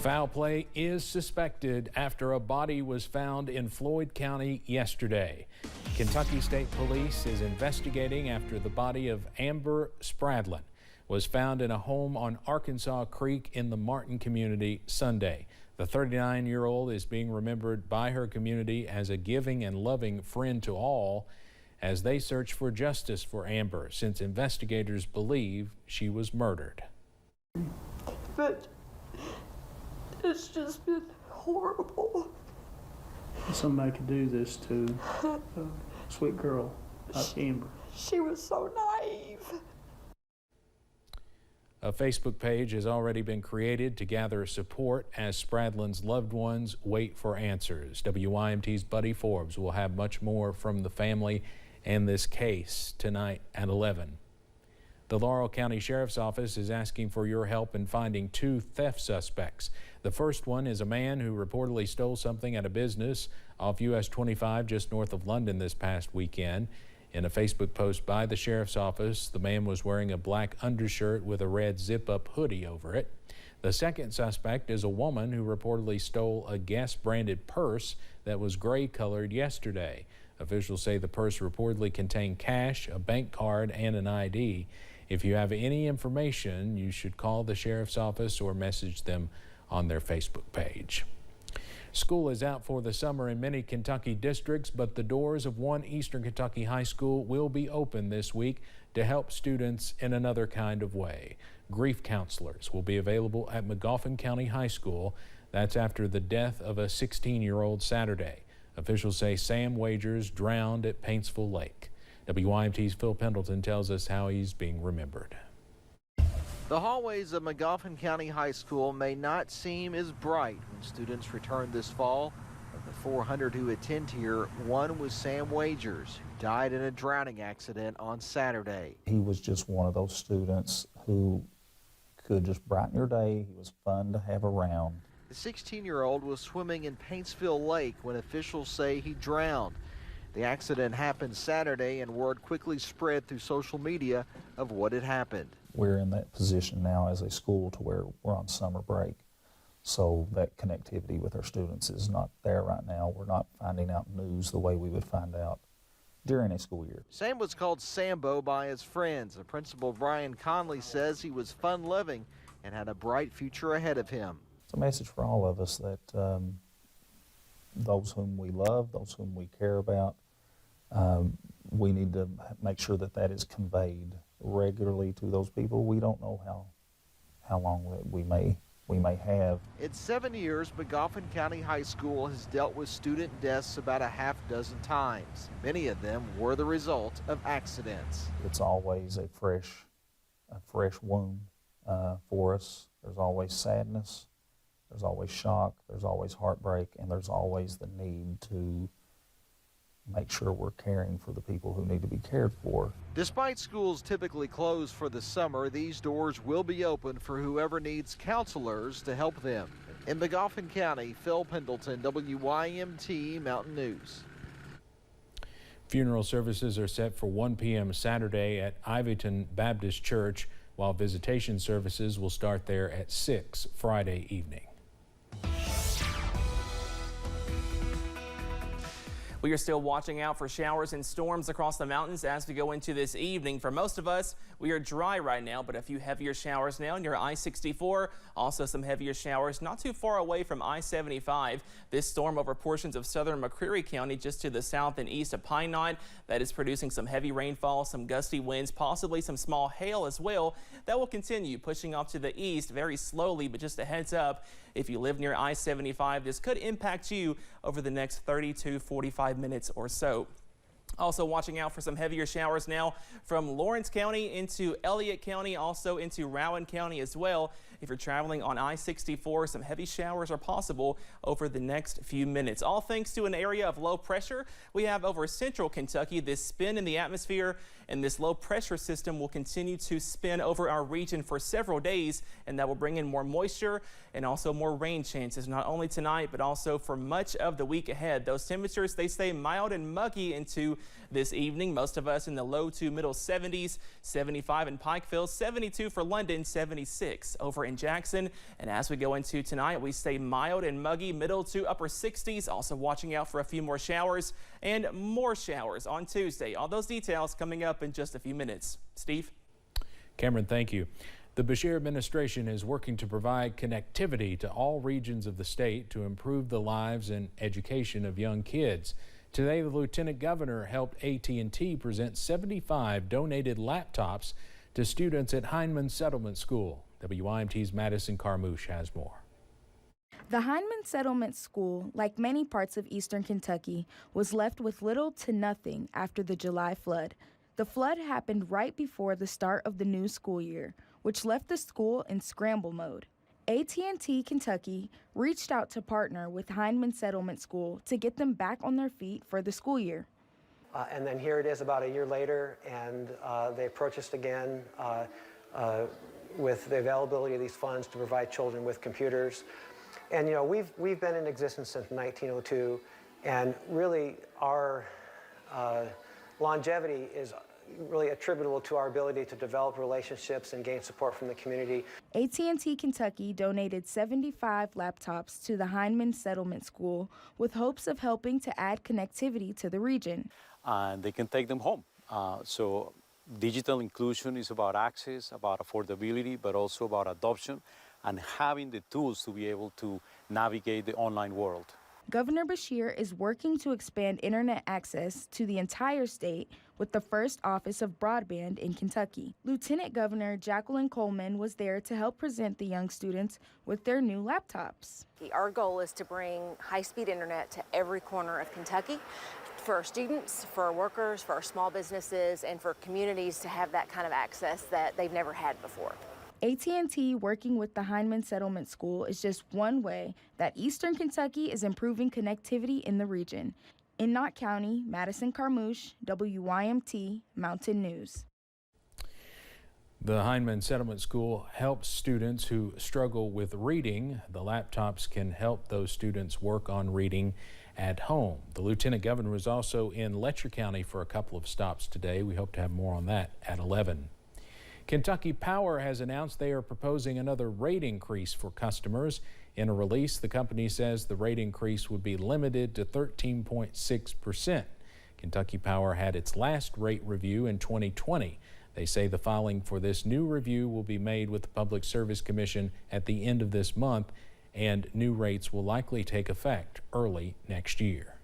Foul play is suspected after a body was found in Floyd County yesterday. Kentucky State Police is investigating after the body of Amber Spradlin was found in a home on Arkansas Creek in the Martin community Sunday. The 39-year-old is being remembered by her community as a giving and loving friend to all as they search for justice for Amber, since investigators believe she was murdered. But it's just been horrible. Somebody could do this to a sweet girl like Amber. She was so naive. A Facebook page has already been created to gather support as Spradlin's loved ones wait for answers. WYMT's Buddy Forbes will have much more from the family and this case tonight at 11. The Laurel County Sheriff's Office is asking for your help in finding two theft suspects. The first one is a man who reportedly stole something at a business off US 25 just north of London this past weekend. In a Facebook post by the Sheriff's Office, the man was wearing a black undershirt with a red zip-up hoodie over it. The second suspect is a woman who reportedly stole a Guess-branded purse that was gray-colored yesterday. Officials say the purse reportedly contained cash, a bank card, and an ID. If you have any information, you should call the Sheriff's Office or message them on their Facebook page. School is out for the summer in many Kentucky districts, but the doors of one Eastern Kentucky high school will be open this week to help students in another kind of way. Grief counselors will be available at McGoffin County High School. That's after the death of a 16-year-old Saturday. Officials say Sam Wagers drowned at Paintsville Lake. WYMT's Phil Pendleton tells us how he's being remembered. The hallways of McGoffin County High School may not seem as bright when students return this fall. Of the 400 who attend here, one was Sam Wagers, who died in a drowning accident on Saturday. He was just one of those students who could just brighten your day. He was fun to have around. The 16-year-old was swimming in Paintsville Lake when officials say he drowned. The accident happened Saturday, and word quickly spread through social media of what had happened. We're in that position now as a school to where we're on summer break, so that connectivity with our students is not there right now. We're not finding out news the way we would find out during a school year. Sam was called Sambo by his friends. The principal, Brian Conley, says he was fun-loving and had a bright future ahead of him. It's a message for all of us that those whom we love, those whom we care about, we need to make sure that that is conveyed regularly to those people. We don't know how long we may have. In 7 years, McGoffin County High School has dealt with student deaths about a half dozen times. Many of them were the result of accidents. It's always a fresh wound for us. There's always sadness, there's always shock, there's always heartbreak, and there's always the need to make sure we're caring for the people who need to be cared for. Despite schools typically closed for the summer, these doors will be open for whoever needs counselors to help them. In McGoffin County, Phil Pendleton, WYMT Mountain News. Funeral services are set for 1 p.m. Saturday at Ivyton Baptist Church, while visitation services will start there at 6 Friday evening. We are still watching out for showers and storms across the mountains as we go into this evening. For most of us, we are dry right now, but a few heavier showers now near I-64. Also some heavier showers not too far away from I-75. This storm over portions of southern McCreary County just to the south and east of Pine Knot. That is producing some heavy rainfall, some gusty winds, possibly some small hail as well. That will continue pushing off to the east very slowly, but just a heads up, if you live near I-75, this could impact you over the next 30 to 45 minutes or so. Also watching out for some heavier showers now from Lawrence County into Elliott County, also into Rowan County as well. If you're traveling on I-64, some heavy showers are possible over the next few minutes. All thanks to an area of low pressure we have over central Kentucky. This spin in the atmosphere and this low pressure system will continue to spin over our region for several days, and that will bring in more moisture and also more rain chances, not only tonight but also for much of the week ahead. Those temperatures, they stay mild and muggy into this evening. Most of us in the low to middle 70s, 75 in Pikeville, 72 for London, 76 over in in Jackson. And as we go into tonight, we stay mild and muggy, middle to upper 60s. Also watching out for a few more showers and more showers on Tuesday. All those details coming up in just a few minutes. Steve? Cameron, thank you. The Beshear administration is working to provide connectivity to all regions of the state to improve the lives and education of young kids. Today, the Lieutenant Governor helped AT&T present 75 donated laptops to students at Heinemann Settlement School. WYMT's Madison Carmouche has more. The Heinemann Settlement School, like many parts of eastern Kentucky, was left with little to nothing after the July flood. The flood happened right before the start of the new school year, which left the school in scramble mode. AT&T Kentucky reached out to partner with Heinemann Settlement School to get them back on their feet for the school year. And then here it is about a year later, and they approached us again with the availability of these funds to provide children with computers. And you know, we've been in existence since 1902, and really our longevity is really attributable to our ability to develop relationships and gain support from the community. AT&T Kentucky donated 75 laptops to the Heinemann Settlement School with hopes of helping to add connectivity to the region. And they can take them home. So digital inclusion is about access, about affordability, but also about adoption and having the tools to be able to navigate the online world. Governor Beshear is working to expand internet access to the entire state with the first office of broadband in Kentucky. Lieutenant Governor Jacqueline Coleman was there to help present the young students with their new laptops. Our goal is to bring high-speed internet to every corner of Kentucky for our students, for our workers, for our small businesses, and for communities to have that kind of access that they've never had before. AT&T working with the Heinemann Settlement School is just one way that eastern Kentucky is improving connectivity in the region. In Knott County, Madison Carmouche, WYMT Mountain News. The Heinemann Settlement School helps students who struggle with reading. The laptops can help those students work on reading at home. The Lieutenant Governor was also in Letcher County for a couple of stops today. We hope to have more on that at 11. Kentucky Power has announced they are proposing another rate increase for customers. In a release, the company says the rate increase would be limited to 13.6%. Kentucky Power had its last rate review in 2020. They say the filing for this new review will be made with the Public Service Commission at the end of this month, and new rates will likely take effect early next year.